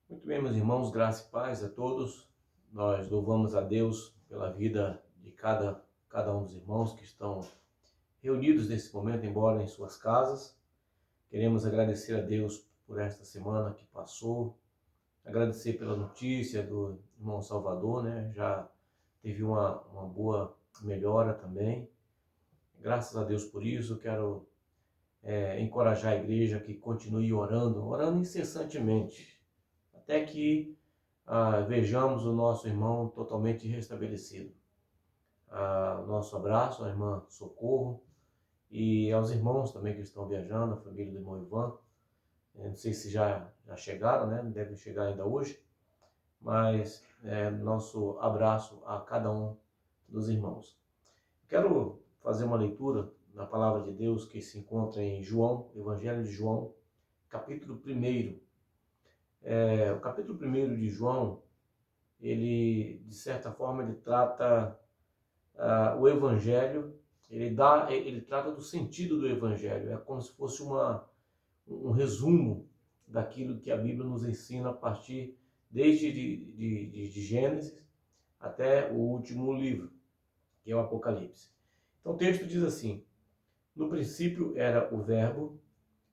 Muito bem, meus irmãos, graça e paz a todos. Nós louvamos a Deus pela vida de cada um dos irmãos que estão reunidos nesse momento, embora em suas casas. Queremos agradecer a Deus por esta semana que passou, agradecer pela notícia do irmão Salvador, né? Já teve uma boa melhora também. Graças a Deus por isso. Quero encorajar a igreja que continue orando incessantemente, até que vejamos o nosso irmão totalmente restabelecido. Nosso abraço à irmã Socorro e aos irmãos também que estão viajando, a família do irmão Ivan. Não sei se já chegaram, né? Devem chegar ainda hoje, mas nosso abraço a cada um dos irmãos. Quero fazer uma leitura na palavra de Deus que se encontra em João, Evangelho de João, capítulo 1. O capítulo 1 de João, ele, de certa forma, ele trata o Evangelho, ele trata do sentido do Evangelho. É como se fosse um resumo daquilo que a Bíblia nos ensina a partir desde de Gênesis até o último livro, que é o Apocalipse. Então o texto diz assim: no princípio era o Verbo,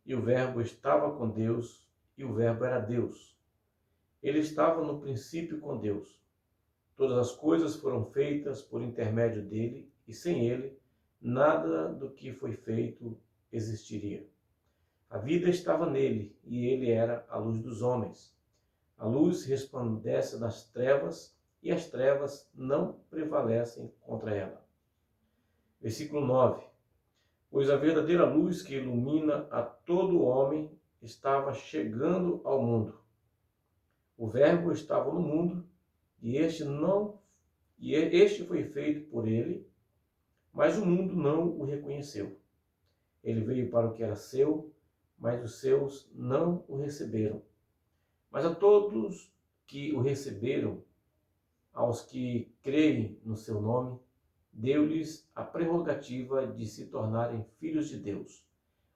e o Verbo estava com Deus, e o Verbo era Deus. Ele estava no princípio com Deus. Todas as coisas foram feitas por intermédio dele, e sem ele, nada do que foi feito existiria. A vida estava nele, e ele era a luz dos homens. A luz resplandece nas trevas, e as trevas não prevalecem contra ela. Versículo 9. Pois a verdadeira luz que ilumina a todo homem estava chegando ao mundo. O Verbo estava no mundo, e este foi feito por ele, mas o mundo não o reconheceu. Ele veio para o que era seu, mas os seus não o receberam. Mas a todos que o receberam, aos que creem no seu nome, deu-lhes a prerrogativa de se tornarem filhos de Deus,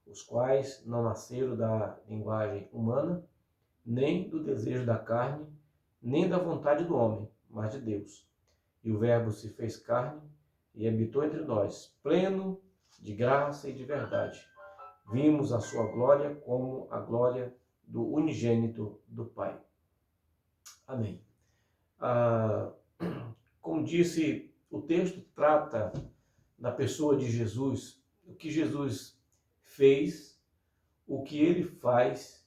os quais não nasceram da linguagem humana, nem do desejo da carne, nem da vontade do homem, mas de Deus. E o Verbo se fez carne e habitou entre nós, pleno de graça e de verdade. Vimos a sua glória como a glória do unigênito do Pai. Amém. Como disse, o texto trata da pessoa de Jesus, o que Jesus fez, o que ele faz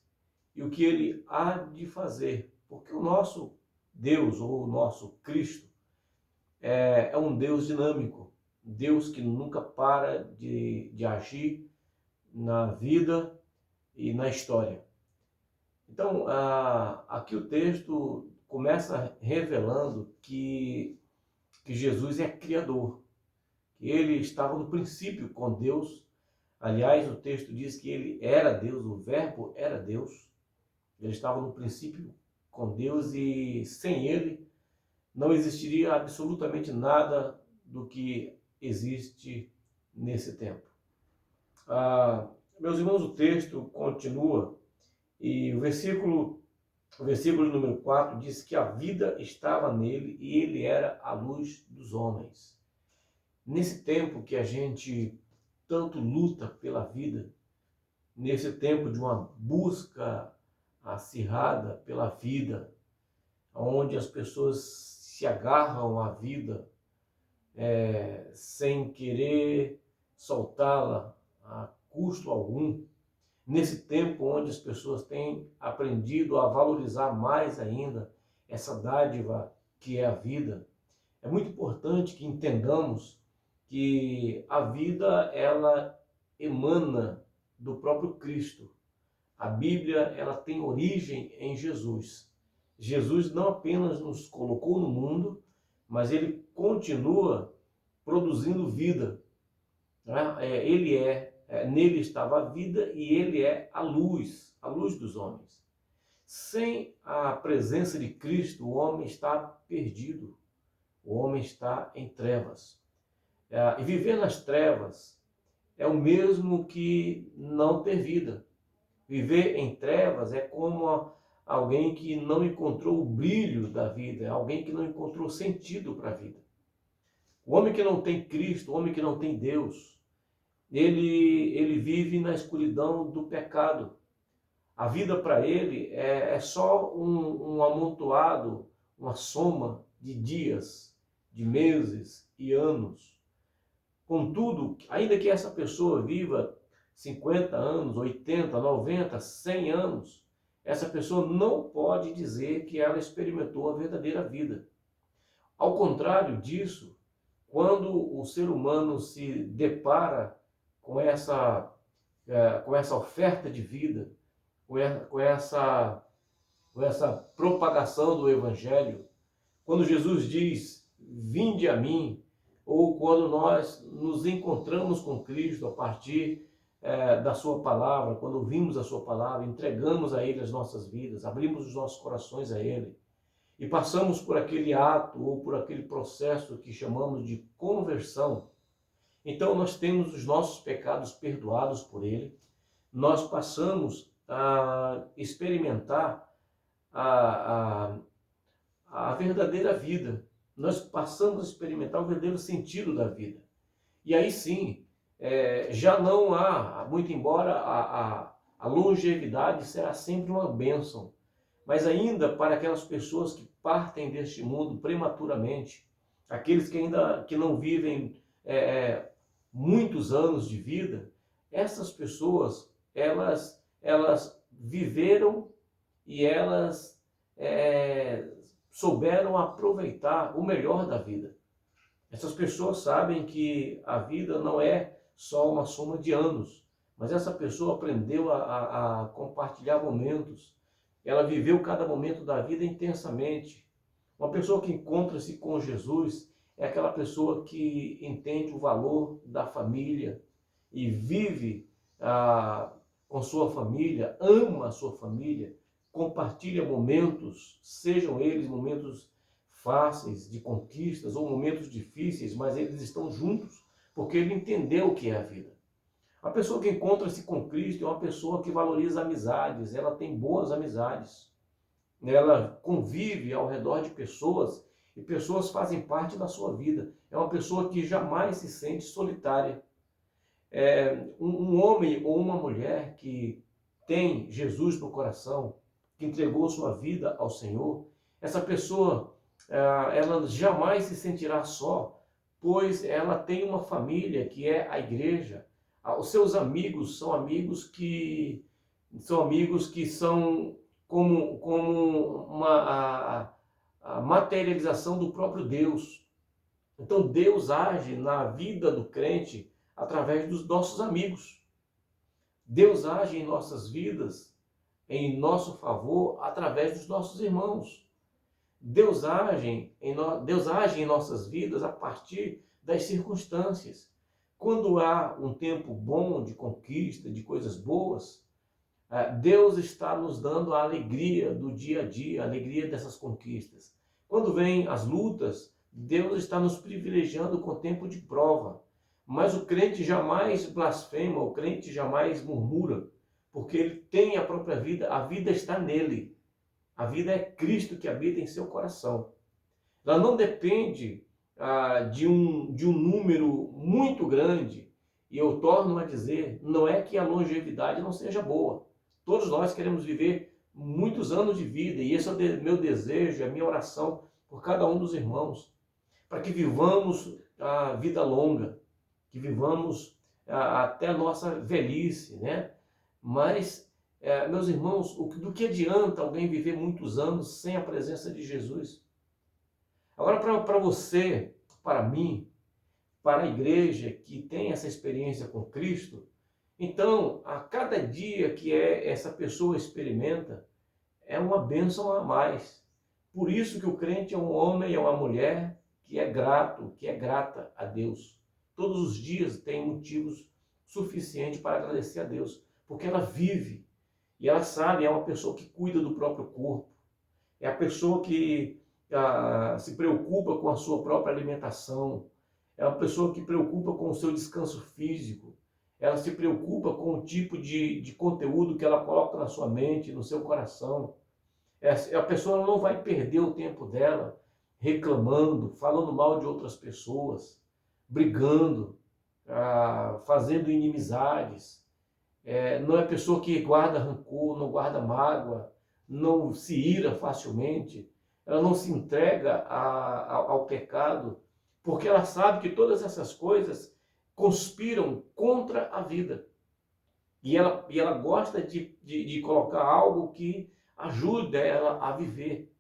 e o que ele há de fazer. Porque o nosso Deus, ou o nosso Cristo, é um Deus dinâmico, Deus que nunca para de agir na vida e na história. Então, aqui o texto começa revelando que Jesus é criador, que ele estava no princípio com Deus. Aliás, o texto diz que ele era Deus, o Verbo era Deus. Ele estava no princípio com Deus e sem ele não existiria absolutamente nada do que existe nesse tempo. Meus irmãos, o texto continua e o versículo número 4 diz que a vida estava nele e ele era a luz dos homens. Nesse tempo que a gente tanto luta pela vida, nesse tempo de uma busca acirrada pela vida, onde as pessoas se agarram à vida sem querer soltá-la a custo algum, nesse tempo onde as pessoas têm aprendido a valorizar mais ainda essa dádiva que é a vida, é muito importante que entendamos que a vida, ela emana do próprio Cristo. A Bíblia, ela tem origem em Jesus. Jesus não apenas nos colocou no mundo, mas ele continua produzindo vida. Nele estava a vida e ele é a luz dos homens. Sem a presença de Cristo, o homem está perdido, o homem está em trevas. E viver nas trevas é o mesmo que não ter vida. Viver em trevas é como alguém que não encontrou o brilho da vida, alguém que não encontrou sentido para a vida. O homem que não tem Cristo, o homem que não tem Deus, ele vive na escuridão do pecado. A vida para ele é só um amontoado, uma soma de dias, de meses e anos. Contudo, ainda que essa pessoa viva 50 anos, 80, 90, 100 anos, essa pessoa não pode dizer que ela experimentou a verdadeira vida. Ao contrário disso, quando o ser humano se depara com essa oferta de vida, com essa propagação do Evangelho, quando Jesus diz, vinde a mim, ou quando nós nos encontramos com Cristo a partir da sua palavra, quando ouvimos a sua palavra, entregamos a Ele as nossas vidas, abrimos os nossos corações a Ele, e passamos por aquele ato ou por aquele processo que chamamos de conversão, então nós temos os nossos pecados perdoados por Ele, nós passamos a experimentar a verdadeira vida, nós passamos a experimentar o verdadeiro sentido da vida. E aí sim, já não há, muito embora a longevidade será sempre uma bênção, mas ainda para aquelas pessoas que partem deste mundo prematuramente, aqueles que não vivem muitos anos de vida, essas pessoas, elas viveram e elas souberam aproveitar o melhor da vida. Essas pessoas sabem que a vida não é só uma soma de anos, mas essa pessoa aprendeu a compartilhar momentos. Ela viveu cada momento da vida intensamente. Uma pessoa que encontra-se com Jesus é aquela pessoa que entende o valor da família e vive com sua família, ama a sua família, compartilha momentos, sejam eles momentos fáceis, de conquistas ou momentos difíceis, mas eles estão juntos porque ele entendeu o que é a vida. A pessoa que encontra-se com Cristo é uma pessoa que valoriza amizades, ela tem boas amizades, ela convive ao redor de pessoas e pessoas fazem parte da sua vida. É uma pessoa que jamais se sente solitária. Um homem ou uma mulher que tem Jesus no coração, que entregou sua vida ao Senhor, essa pessoa, ela jamais se sentirá só, pois ela tem uma família que é a igreja. Os seus amigos são amigos que são como a materialização do próprio Deus. Então Deus age na vida do crente através dos nossos amigos. Deus age em nossas vidas, em nosso favor, através dos nossos irmãos. Deus age em nossas vidas a partir das circunstâncias. Quando há um tempo bom de conquista, de coisas boas, Deus está nos dando a alegria do dia a dia, a alegria dessas conquistas. Quando vêm as lutas, Deus está nos privilegiando com o tempo de prova. Mas o crente jamais blasfema, o crente jamais murmura, porque ele tem a própria vida, a vida está nele. A vida é Cristo que habita em seu coração. Ela não depende de um número muito grande, e eu torno a dizer, não é que a longevidade não seja boa. Todos nós queremos viver muitos anos de vida, e esse é o meu desejo, a minha oração por cada um dos irmãos, para que vivamos a vida longa, que vivamos até a nossa velhice, né? Mas, meus irmãos, do que adianta alguém viver muitos anos sem a presença de Jesus? Agora, para você, para mim, para a igreja que tem essa experiência com Cristo, então, a cada dia que essa pessoa experimenta, é uma bênção a mais. Por isso que o crente é um homem, é uma mulher que é grato, que é grata a Deus. Todos os dias tem motivos suficientes para agradecer a Deus, porque ela vive e ela sabe, é uma pessoa que cuida do próprio corpo, é a pessoa que se preocupa com a sua própria alimentação, é uma pessoa que preocupa com o seu descanso físico, ela se preocupa com o tipo de conteúdo que ela coloca na sua mente, no seu coração. A pessoa não vai perder o tempo dela reclamando, falando mal de outras pessoas, brigando, fazendo inimizades. Não é pessoa que guarda rancor, não guarda mágoa, não se ira facilmente, ela não se entrega ao pecado, porque ela sabe que todas essas coisas conspiram contra a vida. E ela gosta de colocar algo que ajude ela a viver.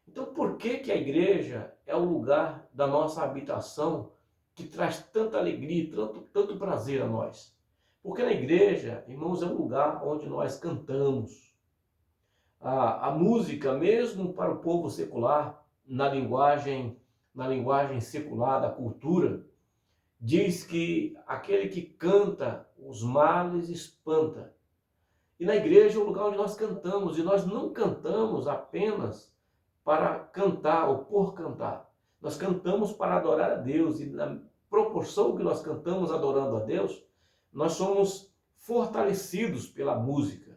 Então, por que que a igreja é o lugar da nossa habitação que traz tanta alegria, tanto prazer a nós? Porque na igreja, irmãos, é um lugar onde nós cantamos. A música, mesmo para o povo secular, na linguagem secular da cultura, diz que aquele que canta os males espanta. E na igreja é o lugar onde nós cantamos, e nós não cantamos apenas para cantar ou por cantar. Nós cantamos para adorar a Deus, e na proporção que nós cantamos adorando a Deus, nós somos fortalecidos pela música.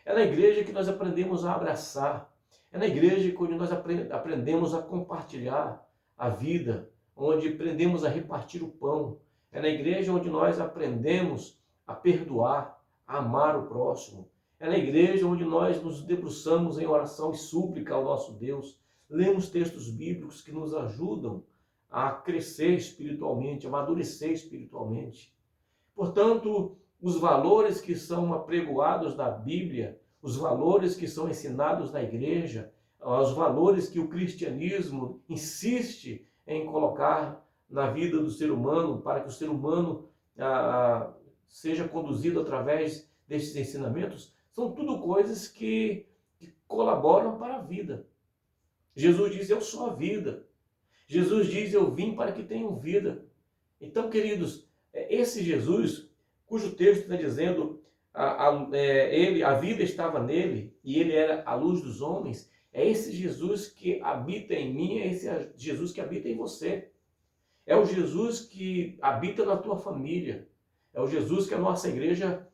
É na igreja que nós aprendemos a abraçar, é na igreja que nós aprendemos a compartilhar a vida, onde aprendemos a repartir o pão. É na igreja onde nós aprendemos a perdoar, a amar o próximo. É na igreja onde nós nos debruçamos em oração e súplica ao nosso Deus. Lemos textos bíblicos que nos ajudam a crescer espiritualmente, a amadurecer espiritualmente. Portanto, os valores que são apregoados na Bíblia, os valores que são ensinados na igreja, os valores que o cristianismo insiste em colocar na vida do ser humano, para que o ser humano seja conduzido através desses ensinamentos, são tudo coisas que colaboram para a vida. Jesus diz, eu sou a vida. Jesus diz, eu vim para que tenham vida. Então, queridos, esse Jesus, cujo texto está dizendo, a vida estava nele e ele era a luz dos homens, é esse Jesus que habita em mim, é esse Jesus que habita em você. É o Jesus que habita na tua família. É o Jesus que a nossa igreja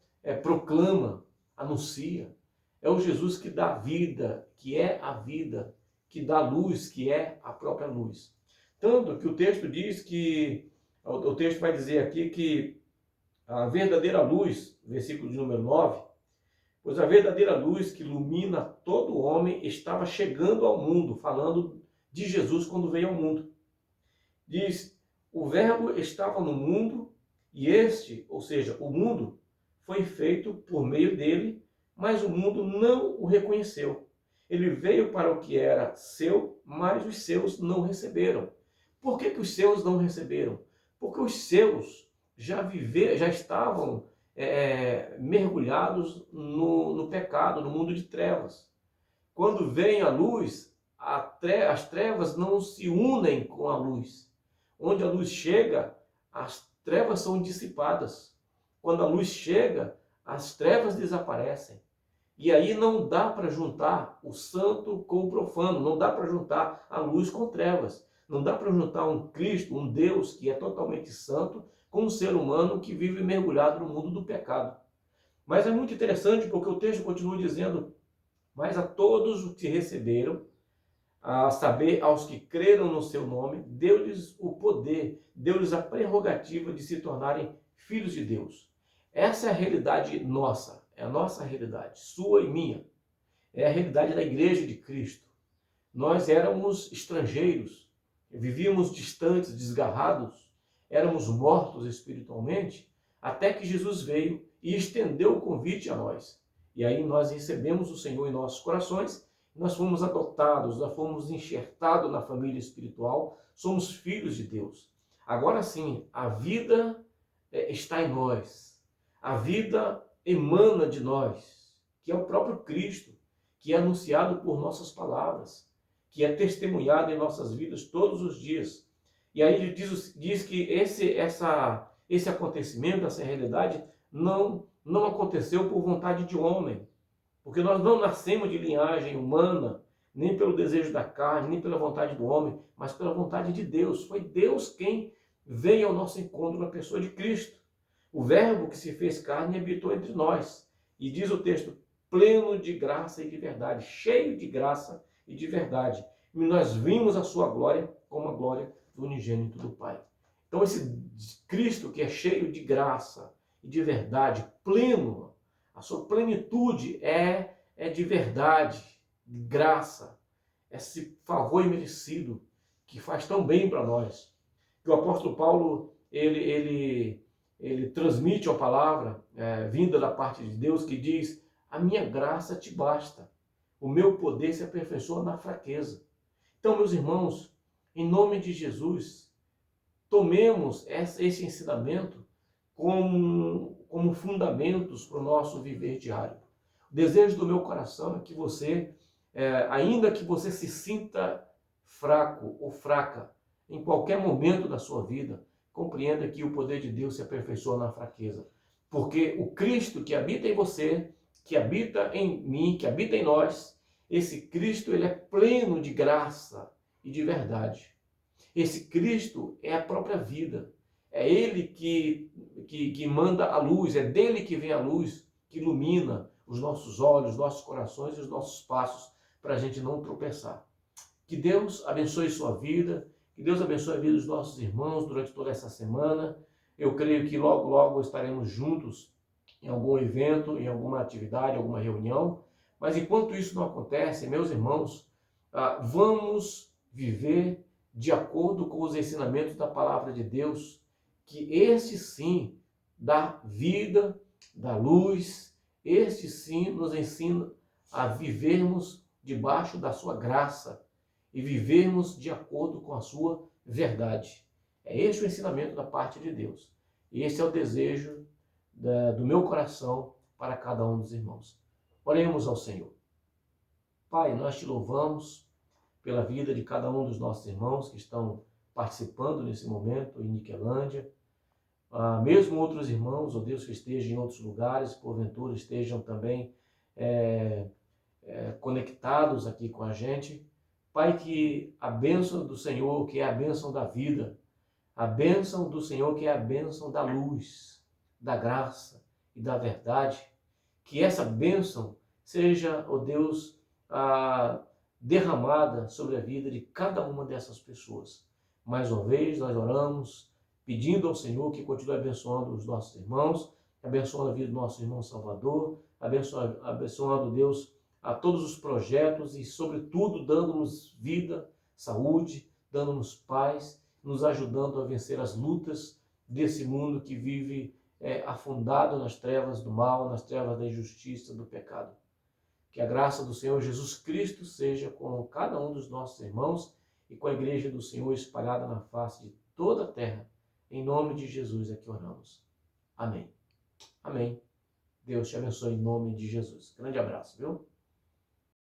proclama, anuncia. É o Jesus que dá vida, que é a vida, que dá luz, que é a própria luz. Tanto que o texto diz que, o texto vai dizer aqui que a verdadeira luz, versículo de número 9, pois a verdadeira luz que ilumina todo homem estava chegando ao mundo, falando de Jesus quando veio ao mundo. Diz, o verbo estava no mundo e este, ou seja, o mundo, foi feito por meio dele, mas o mundo não o reconheceu. Ele veio para o que era seu, mas os seus não receberam. Por que os seus não receberam? Porque os seus já estavam mergulhados no pecado, no mundo de trevas. Quando vem a luz, as trevas não se unem com a luz. Onde a luz chega, as trevas são dissipadas. Quando a luz chega, as trevas desaparecem. E aí não dá para juntar o santo com o profano, não dá para juntar a luz com trevas. Não dá para juntar um Cristo, um Deus que é totalmente santo, com um ser humano que vive mergulhado no mundo do pecado. Mas é muito interessante porque o texto continua dizendo, mas a todos os que receberam, a saber, aos que creram no seu nome, deu-lhes o poder, deu-lhes a prerrogativa de se tornarem filhos de Deus. Essa é a realidade nossa, é a nossa realidade, sua e minha. É a realidade da igreja de Cristo. Nós éramos estrangeiros, vivíamos distantes, desgarrados, éramos mortos espiritualmente, até que Jesus veio e estendeu o convite a nós. E aí nós recebemos o Senhor em nossos corações, nós fomos adotados, nós fomos enxertados na família espiritual, somos filhos de Deus. Agora sim, a vida está em nós, a vida emana de nós, que é o próprio Cristo, que é anunciado por nossas palavras, que é testemunhado em nossas vidas todos os dias. E aí ele diz que esse acontecimento, essa realidade, não aconteceu por vontade de homem, porque nós não nascemos de linhagem humana, nem pelo desejo da carne, nem pela vontade do homem, mas pela vontade de Deus. Foi Deus quem veio ao nosso encontro na pessoa de Cristo. O verbo que se fez carne e habitou entre nós. E diz o texto, pleno de graça e de verdade, cheio de graça e de verdade. E nós vimos a sua glória como a glória do unigênito do Pai. Então esse Cristo que é cheio de graça e de verdade, pleno, a sua plenitude é de verdade, de graça, esse favor imerecido que faz tão bem para nós. Que o apóstolo Paulo, ele transmite a palavra vinda da parte de Deus que diz: a minha graça te basta, o meu poder se aperfeiçoa na fraqueza. Então, meus irmãos, em nome de Jesus, tomemos esse ensinamento como fundamentos para o nosso viver diário. O desejo do meu coração é que você, ainda que você se sinta fraco ou fraca em qualquer momento da sua vida, compreenda que o poder de Deus se aperfeiçoa na fraqueza. Porque o Cristo que habita em você, que habita em mim, que habita em nós, esse Cristo ele é pleno de graça e de verdade. Esse Cristo é a própria vida. É Ele que manda a luz, é dele que vem a luz, que ilumina os nossos olhos, nossos corações e os nossos passos para a gente não tropeçar. Que Deus abençoe sua vida, que Deus abençoe a vida dos nossos irmãos durante toda essa semana. Eu creio que logo, logo estaremos juntos em algum evento, em alguma atividade, alguma reunião. Mas enquanto isso não acontece, meus irmãos, vamos viver de acordo com os ensinamentos da palavra de Deus, que este sim dá vida, dá luz, este sim nos ensina a vivermos debaixo da sua graça e vivermos de acordo com a sua verdade. É este o ensinamento da parte de Deus. E esse é o desejo do meu coração para cada um dos irmãos. Oremos ao Senhor. Pai, nós te louvamos pela vida de cada um dos nossos irmãos que estão participando nesse momento em Niquelândia. Mesmo outros irmãos, ó Deus, que estejam em outros lugares, porventura estejam também conectados aqui com a gente. Pai, que a bênção do Senhor, que é a bênção da vida, a bênção do Senhor, que é a bênção da luz, da graça e da verdade, que essa bênção seja, ó Deus, derramada sobre a vida de cada uma dessas pessoas. Mais uma vez, nós oramos, pedindo ao Senhor que continue abençoando os nossos irmãos, abençoando a vida do nosso irmão Salvador, abençoando, Deus, a todos os projetos e, sobretudo, dando-nos vida, saúde, dando-nos paz, nos ajudando a vencer as lutas desse mundo que vive afundado nas trevas do mal, nas trevas da injustiça, do pecado. Que a graça do Senhor Jesus Cristo seja com cada um dos nossos irmãos e com a igreja do Senhor espalhada na face de toda a terra. Em nome de Jesus é que oramos. Amém. Amém. Deus te abençoe em nome de Jesus. Grande abraço, viu?